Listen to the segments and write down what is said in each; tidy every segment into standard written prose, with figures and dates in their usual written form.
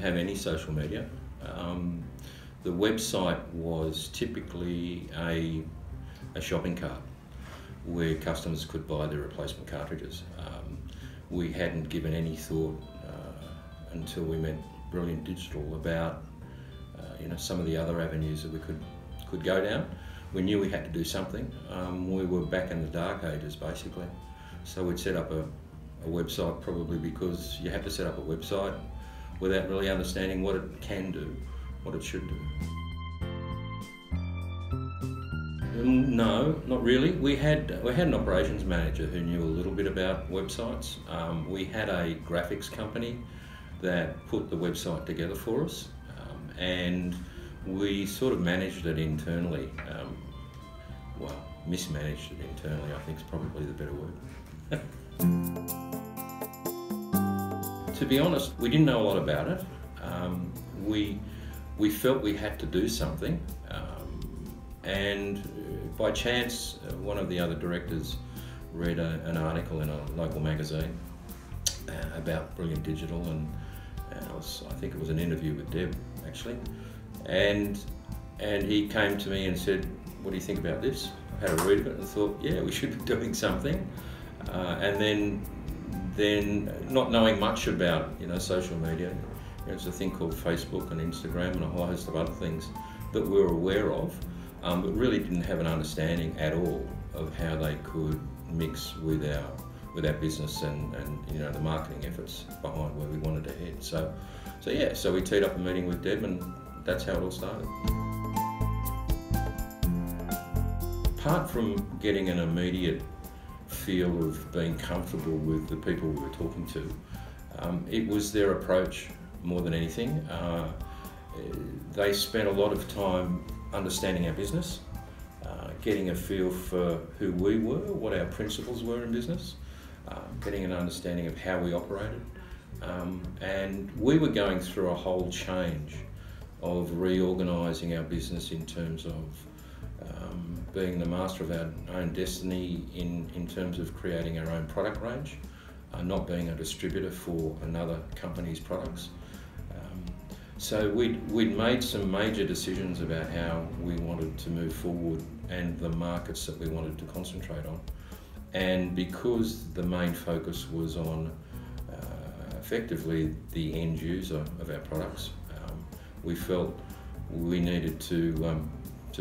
have any social media. The website was typically a shopping cart where customers could buy their replacement cartridges. We hadn't given any thought until we met Brilliant Digital about some of the other avenues that we could go down. We knew we had to do something. We were back in the dark ages basically, so we'd set up a website probably because you had to set up a website without really understanding what it can do, what it should do. No, not really. We had an operations manager who knew a little bit about websites. We had a graphics company that put the website together for us, and we sort of managed it internally. Well, mismanaged it internally, I think is probably the better word. To be honest, we didn't know a lot about it. We felt we had to do something, and by chance, one of the other directors read an article in a local magazine about Brilliant Digital, and I think it was an interview with Deb actually, and he came to me and said, "What do you think about this?" I had a read of it and thought, yeah, we should be doing something. And then not knowing much about social media, there's a thing called Facebook and Instagram and a whole host of other things that we were aware of, but really didn't have an understanding at all of how they could mix with our business and the marketing efforts behind where we wanted to head. So we teed up a meeting with Deb, and that's how it all started. Apart from getting an immediate feel of being comfortable with the people we were talking to, it was their approach more than anything. They spent a lot of time understanding our business, getting a feel for who we were, what our principles were in business, getting an understanding of how we operated. And we were going through a whole change of reorganising our business in terms of being the master of our own destiny in terms of creating our own product range, not being a distributor for another company's products. So we'd made some major decisions about how we wanted to move forward and the markets that we wanted to concentrate on. And because the main focus was on effectively the end user of our products, we felt we needed to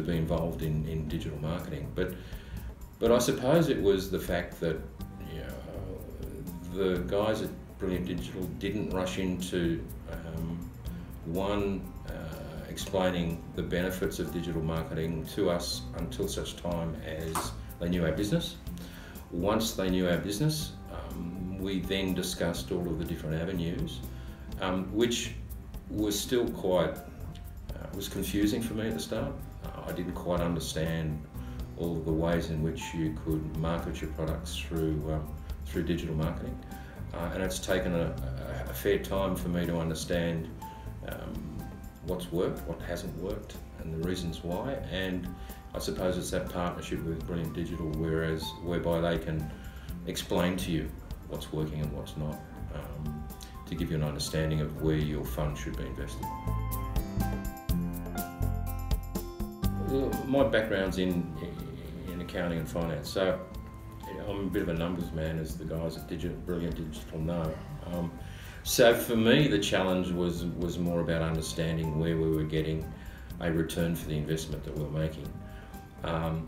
be involved in digital marketing. But I suppose it was the fact that the guys at Brilliant Digital didn't rush into explaining the benefits of digital marketing to us until such time as they knew our business. Once they knew our business, we then discussed all of the different avenues, which was still quite was confusing for me at the start. I didn't quite understand all of the ways in which you could market your products through digital marketing, and it's taken a fair time for me to understand what's worked, what hasn't worked, and the reasons why. And I suppose it's that partnership with Brilliant Digital, whereby they can explain to you what's working and what's not, to give you an understanding of where your funds should be invested. My background's in accounting and finance, so I'm a bit of a numbers man, as the guys at Brilliant Digital know. So for me, the challenge was more about understanding where we were getting a return for the investment that we were making. And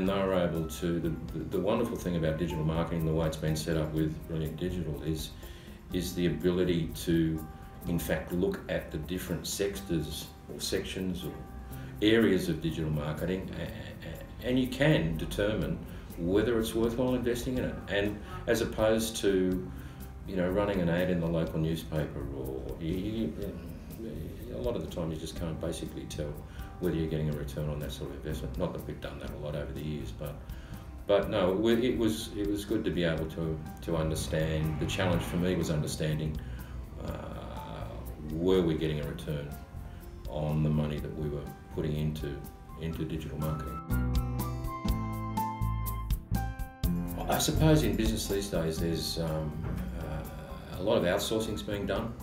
they were able to, the wonderful thing about digital marketing, the way it's been set up with Brilliant Digital, is the ability to, in fact, look at the different sectors or sections or areas of digital marketing, and you can determine whether it's worthwhile investing in it. And as opposed to, running an ad in the local newspaper, or a lot of the time you just can't basically tell whether you're getting a return on that sort of investment. Not that we've done that a lot over the years, but no, it was good to be able to understand. The challenge for me was understanding were we getting a return on the money that we were putting into digital marketing. I suppose in business these days there's a lot of outsourcing's being done.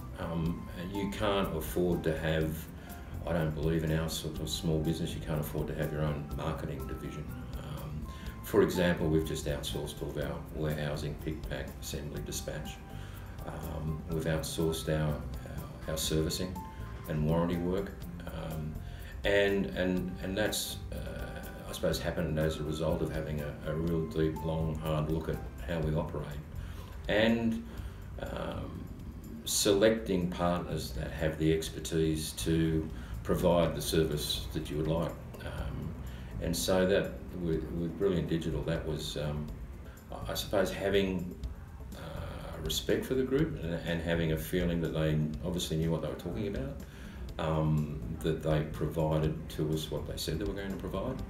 You can't afford to have, I don't believe in our sort of small business, you can't afford to have your own marketing division. For example, we've just outsourced all of our warehousing, pick, pack, assembly, dispatch. We've outsourced our servicing and warranty work, and that's I suppose happened as a result of having a real deep, long, hard look at how we operate, and selecting partners that have the expertise to provide the service that you would like. And so that with Brilliant Digital, that was, I suppose, having respect for the group and having a feeling that they obviously knew what they were talking about, that they provided to us what they said they were going to provide.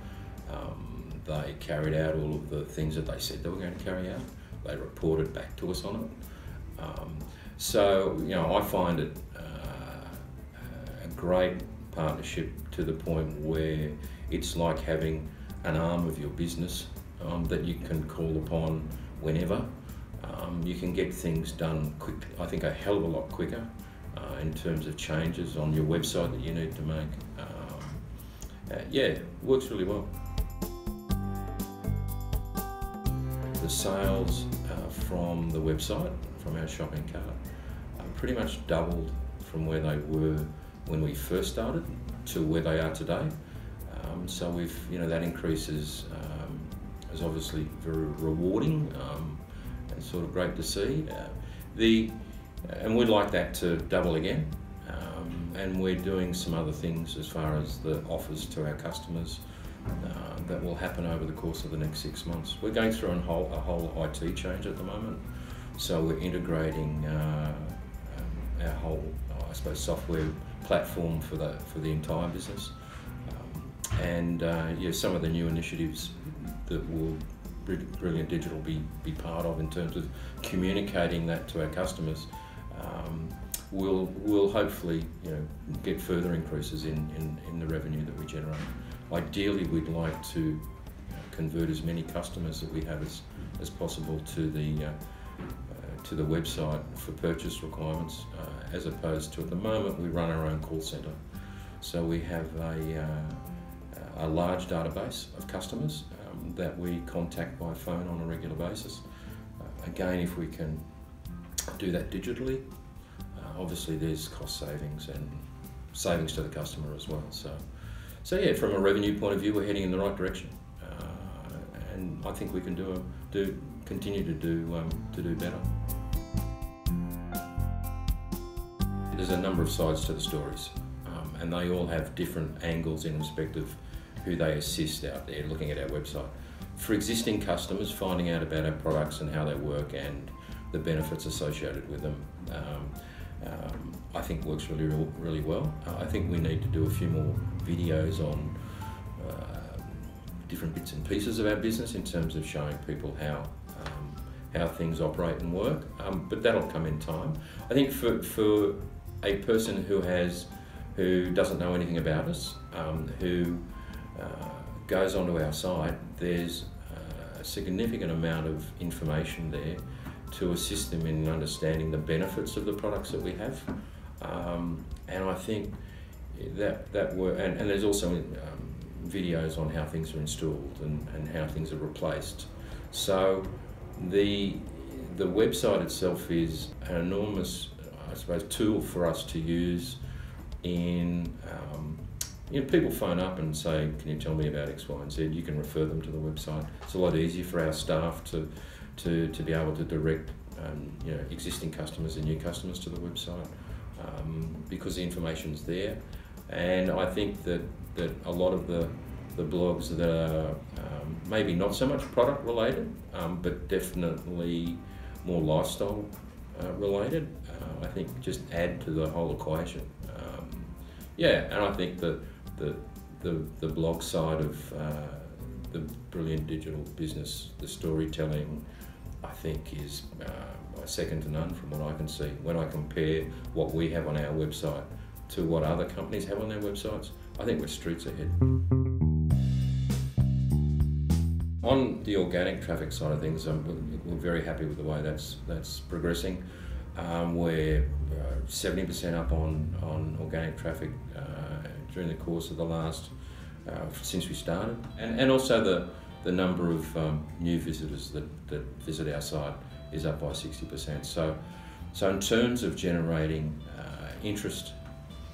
They carried out all of the things that they said they were going to carry out. They reported back to us on it. So, you know, I find it a great partnership to the point where it's like having an arm of your business that you can call upon whenever. You can get things done quick, I think a hell of a lot quicker in terms of changes on your website that you need to make. Yeah, works really well. The sales from the website, from our shopping cart, pretty much doubled from where they were when we first started to where they are today. So we've, you know, that increase is obviously very rewarding and sort of great to see. And we'd like that to double again. And we're doing some other things as far as the offers to our customers that will happen over the course of the next 6 months. We're going through a whole IT change at the moment. So we're integrating our whole, I suppose, software platform for the entire business. And yeah, some of the new initiatives that will Brilliant Digital be part of in terms of communicating that to our customers will hopefully, you know, get further increases in the revenue that we generate. Ideally, we'd like to convert as many customers that we have as possible to the website for purchase requirements, as opposed to, at the moment, we run our own call centre. So we have a large database of customers that we contact by phone on a regular basis. Again, if we can do that digitally, obviously there's cost savings and savings to the customer as well. So yeah, from a revenue point of view, we're heading in the right direction, and I think we can continue to do better. There's a number of sides to the stories, and they all have different angles in respect of who they assist out there looking at our website. For existing customers, finding out about our products and how they work and the benefits associated with them, I think works really well. I think we need to do a few more videos on different bits and pieces of our business in terms of showing people how things operate and work, but that'll come in time. I think for a person who doesn't know anything about us, who goes onto our site, there's a significant amount of information there to assist them in understanding the benefits of the products that we have. And I think that work, and there's also videos on how things are installed and how things are replaced. So the website itself is an enormous, I suppose, tool for us to use in, you know, people phone up and say, can you tell me about X, Y, and Z? You can refer them to the website. It's a lot easier for our staff to be able to direct you know, existing customers and new customers to the website because the information's there. And I think that a lot of the blogs that are maybe not so much product related, but definitely more lifestyle related, I think just add to the whole equation. Yeah, and I think that the blog side of the Brilliant Digital business, the storytelling, I think is second to none from what I can see. When I compare what we have on our website to what other companies have on their websites, I think we're streets ahead. On the organic traffic side of things, we're very happy with the way that's progressing. We're 70% up on organic traffic during the course of the last, since we started. And also the number of new visitors that visit our site is up by 60%. So in terms of generating interest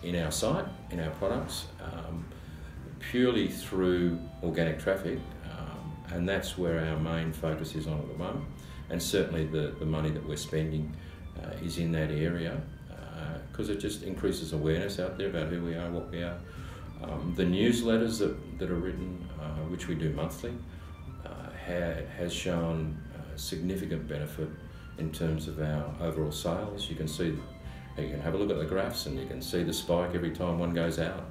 in our site, in our products, purely through organic traffic, and that's where our main focus is on at the moment. And certainly the money that we're spending is in that area, because it just increases awareness out there about who we are, what we are. The newsletters that are written, which we do monthly, has shown significant benefit in terms of our overall sales. You can see, you can have a look at the graphs and you can see the spike every time one goes out.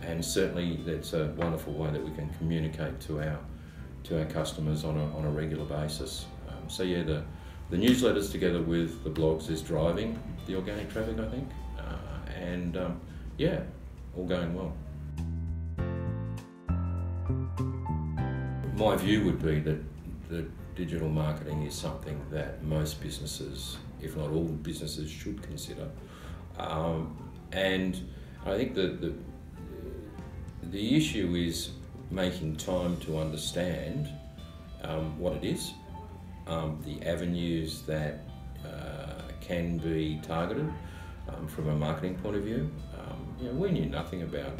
And certainly that's a wonderful way that we can communicate to our customers on a regular basis. So yeah, the newsletters together with the blogs is driving the organic traffic, I think, and yeah, all going well. My view would be that digital marketing is something that most businesses, if not all businesses, should consider. And I think the issue is making time to understand what it is, the avenues that can be targeted from a marketing point of view. We knew nothing about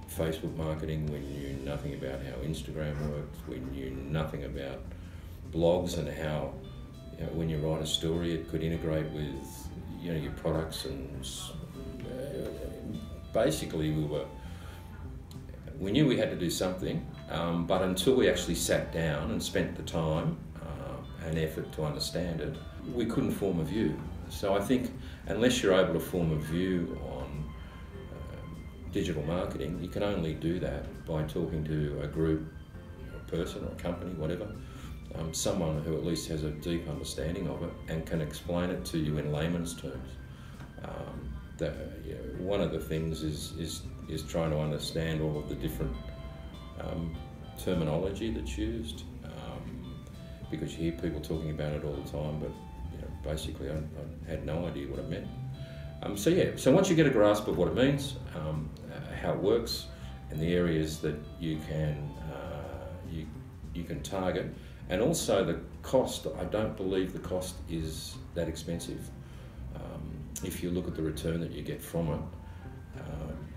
Facebook marketing, we knew nothing about how Instagram worked, we knew nothing about blogs and how when you write a story it could integrate with your products, and basically we knew we had to do something, but until we actually sat down and spent the time and effort to understand it, we couldn't form a view. So I think unless you're able to form a view on digital marketing, you can only do that by talking to a group, a person or a company, whatever, someone who at least has a deep understanding of it and can explain it to you in layman's terms. One of the things is trying to understand all of the different terminology that's used, because you hear people talking about it all the time, but basically I had no idea what it meant. So once you get a grasp of what it means, how it works, and the areas that you can target, and also the cost, I don't believe the cost is that expensive. If you look at the return that you get from it,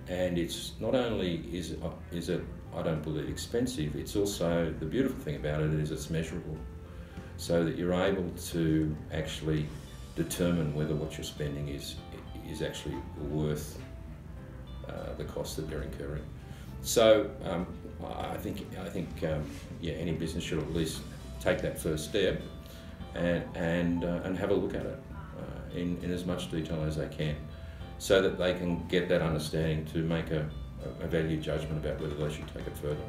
and it's not only is it I don't believe expensive, it's also, the beautiful thing about it is it's measurable, so that you're able to actually determine whether what you're spending is actually worth the cost that you're incurring. So I think any business should at least take that first step and have a look at it in as much detail as they can, so that they can get that understanding to make a value judgment about whether they should take it further.